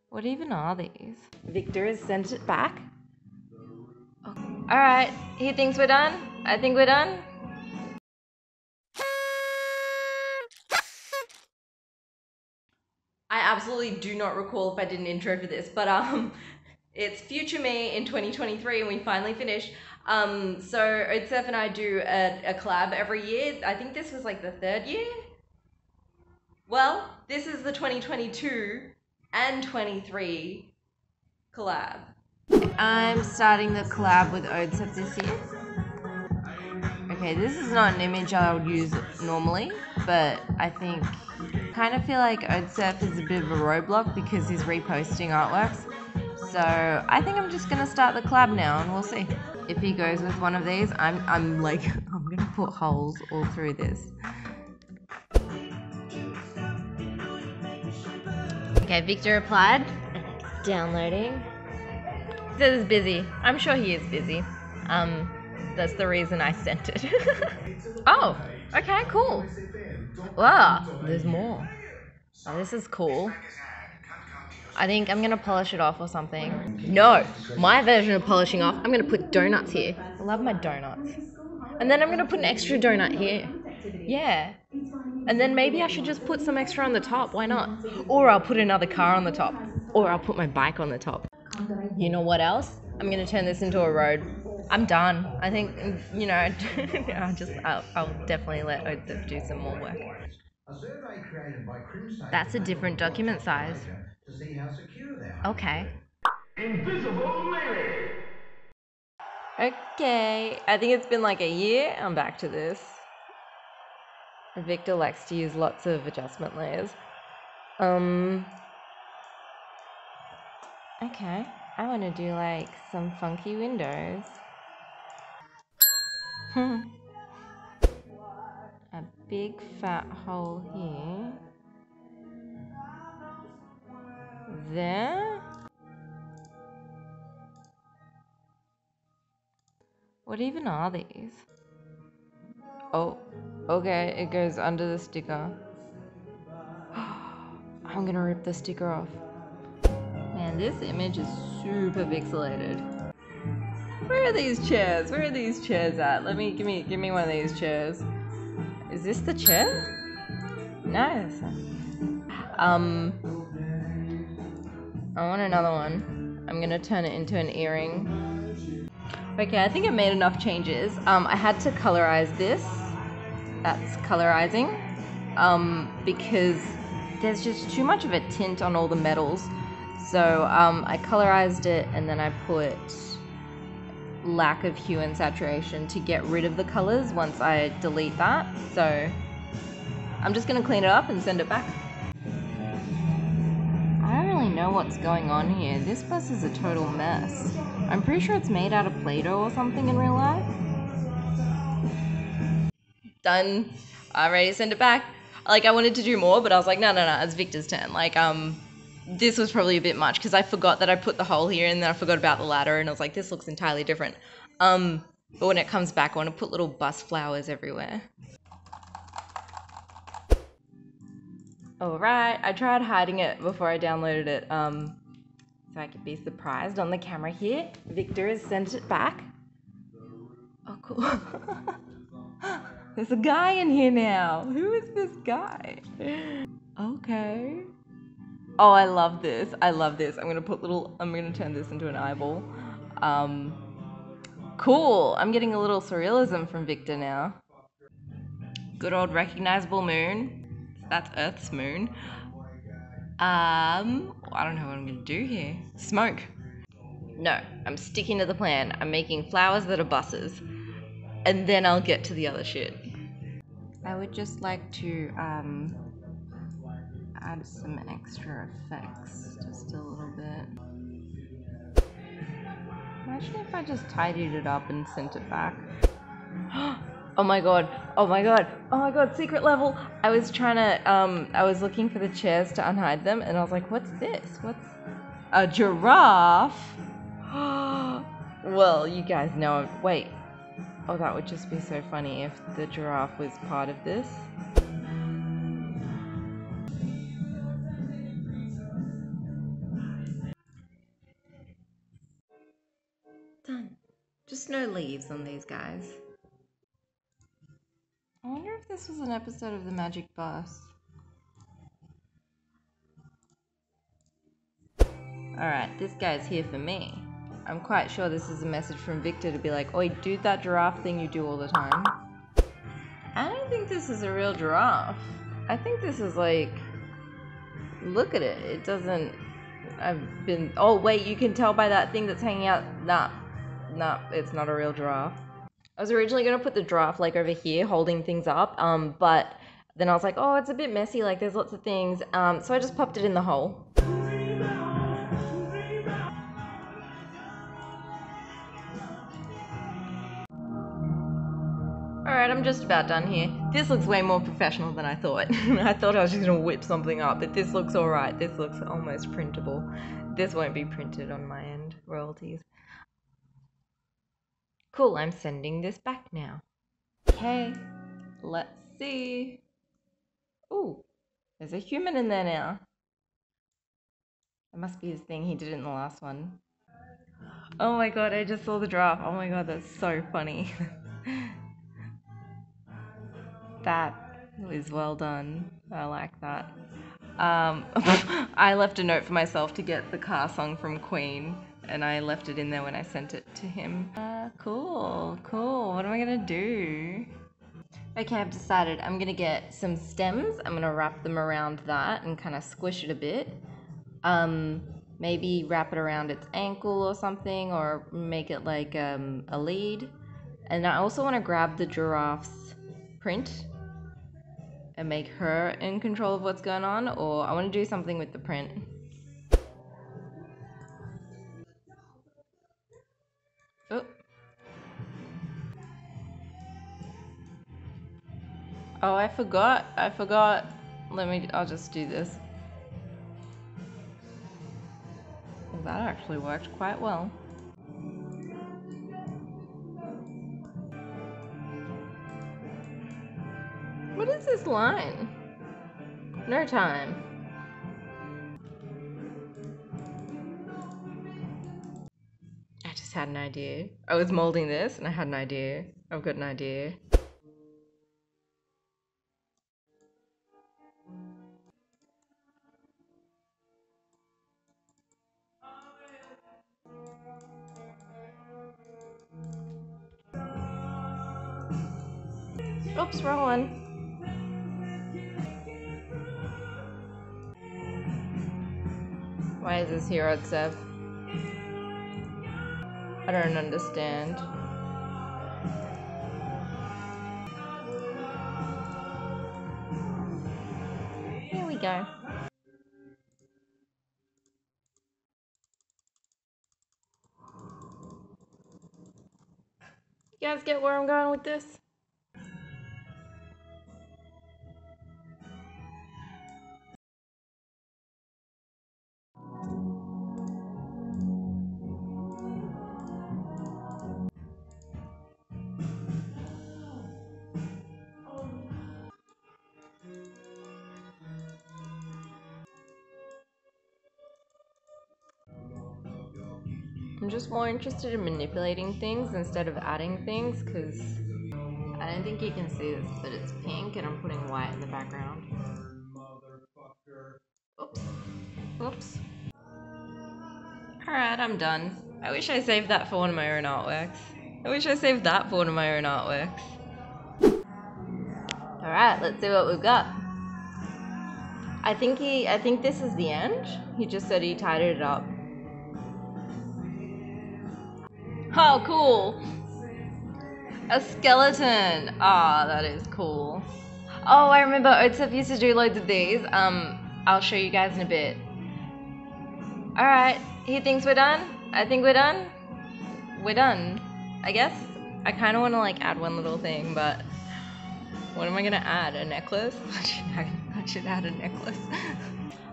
What even are these? Victor has sent it back. Oh. Alright, he thinks we're done. I think we're done. I absolutely do not recall if I did an intro for this, but it's future me in 2023 and we finally finished. So Odsev and I do a collab every year. I think this was like the 3rd year. Well, this is the 2022 and 23 collab. I'm starting the collab with Odsev this year. Okay, this is not an image I would use normally, but I think kind of feel like Odsev is a bit of a roadblock because he's reposting artworks. So I think I'm just gonna start the collab now and we'll see. If he goes with one of these, I'm gonna put holes all through this. Okay, Victor replied. Downloading. He says he's busy. I'm sure he is busy. That's the reason I sent it. Oh, okay, cool. Wow, there's more. Oh, this is cool. I think I'm gonna polish it off or something. No, my version of polishing off, I'm gonna put donuts here. I love my donuts. And then I'm gonna put an extra donut here. Yeah. And then maybe I should just put some extra on the top, why not? Or I'll put another car on the top. Or I'll put my bike on the top. You know what else? I'm gonna turn this into a road. I'm done. I think, you know, I'll definitely let Odsev do some more work. That's a different document size. Okay. Invisible lady. Okay, I think it's been like a year. I'm back to this. Victor likes to use lots of adjustment layers. Okay, I want to do like some funky windows. A big fat hole here. There. What even are these? Oh, okay, it goes under the sticker. I'm gonna rip the sticker off. Man, this image is super pixelated. Where are these chairs? Where are these chairs at? Give me one of these chairs. Is this the chair? Nice. I want another one. I'm gonna turn it into an earring. Okay, I think I made enough changes. I had to colorize this. That's colorizing. Because there's just too much of a tint on all the metals. So I colorized it and then I put lack of hue and saturation to get rid of the colors once I delete that. So I'm just gonna clean it up and send it back. I don't really know what's going on here. This bus is a total mess. I'm pretty sure it's made out of Play-Doh or something in real life. Done. I'm ready to send it back. Like, I wanted to do more, but I was like, no, it's Victor's turn. Like, this was probably a bit much because I forgot that I put the hole here and then I forgot about the ladder and I was like, this looks entirely different. But when it comes back, I want to put little bus flowers everywhere. Alright, I tried hiding it before I downloaded it, so I could be surprised on the camera here. Victor has sent it back. Oh, cool. There's a guy in here now. Who is this guy? Okay. Oh, I love this. I love this. I'm gonna turn this into an eyeball. Cool. I'm getting a little surrealism from Victor now. Good old recognizable moon. That's Earth's moon. I don't know what I'm gonna do here. Smoke. No, I'm sticking to the plan. I'm making flowers that are buses. And then I'll get to the other shit. I would just like to add some extra effects, just a little bit. Imagine if I just tidied it up and sent it back. Oh my god, oh my god, oh my god, secret level! I was trying to, I was looking for the chairs to unhide them and I was like, what's this? What's a giraffe? Well, you guys know, wait. Oh, that would just be so funny if the giraffe was part of this. Just no leaves on these guys. I wonder if this was an episode of The Magic Bus. Alright, this guy's here for me. I'm quite sure this is a message from Victor to be like, oi, do that giraffe thing you do all the time. I don't think this is a real giraffe. I think this is like, look at it. It doesn't, oh wait, you can tell by that thing that's hanging out. Nah, it's not a real giraffe. I was originally going to put the giraffe like over here holding things up, but then I was like, oh, it's a bit messy, like there's lots of things, so I just popped it in the hole. Alright, I'm just about done here. This looks way more professional than I thought. I thought I was just going to whip something up, but this looks alright. This looks almost printable. This won't be printed on my end, royalties. Cool, I'm sending this back now. Okay, let's see. Ooh, there's a human in there now. It must be his thing, he did it in the last one. Oh my god, I just saw the draft. Oh my god, that's so funny. That was well done. I like that. I left a note for myself to get the car song from Queen, and I left it in there when I sent it to him. Cool. What am I gonna do? Okay, I've decided I'm gonna get some stems. I'm gonna wrap them around that and kind of squish it a bit. Maybe wrap it around its ankle or something, or make it like a lead. And I also want to grab the giraffe's print and make her in control of what's going on, or I want to do something with the print. Oh. Oh, I forgot. I'll just do this. Well, that actually worked quite well. What is this line? No time. I just had an idea. I was molding this and I had an idea. I've got an idea. Oops, wrong one. Why is this here, Odsev? I don't understand. Here we go. You guys get where I'm going with this? I'm just more interested in manipulating things instead of adding things, because I don't think you can see this, but it's pink and I'm putting white in the background. Oops. Alright, I'm done. I wish I saved that for one of my own artworks. Alright, let's see what we've got. I think this is the end. He just said he tidied it up. Oh, cool. A skeleton. Ah, that is cool. Oh, I remember Odsev used to do loads of these. I'll show you guys in a bit. Alright, he thinks we're done. I think we're done. We're done, I guess. I kind of want to like add one little thing, but what am I gonna add? A necklace? I should add a necklace.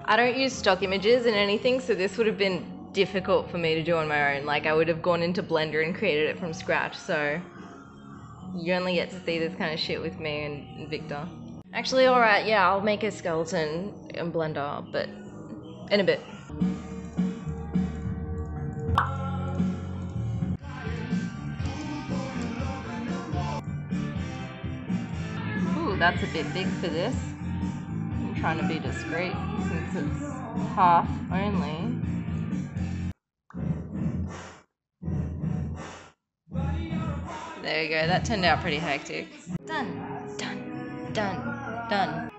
I don't use stock images in anything, so this would have been difficult for me to do on my own. Like, I would have gone into Blender and created it from scratch, so you only get to see this kind of shit with me and Victor. Actually, alright, yeah, I'll make a skeleton in Blender, but in a bit. that's a bit big for this. I'm trying to be discreet since it's half only. There you go, that turned out pretty hectic. Done, done, done, done.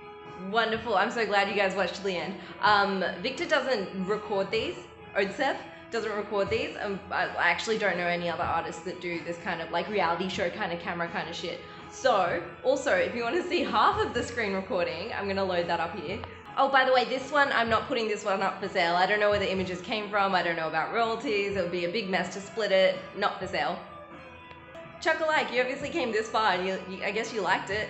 Wonderful, I'm so glad you guys watched to the end. Victor doesn't record these, Odsev doesn't record these. I actually don't know any other artists that do this kind of like reality show kind of camera kind of shit. So, also, if you want to see half of the screen recording, I'm gonna load that up here. Oh, by the way, this one, I'm not putting this one up for sale. I don't know where the images came from. I don't know about royalties. It would be a big mess to split it. Not for sale. Chuck a like, you obviously came this far and I guess you liked it.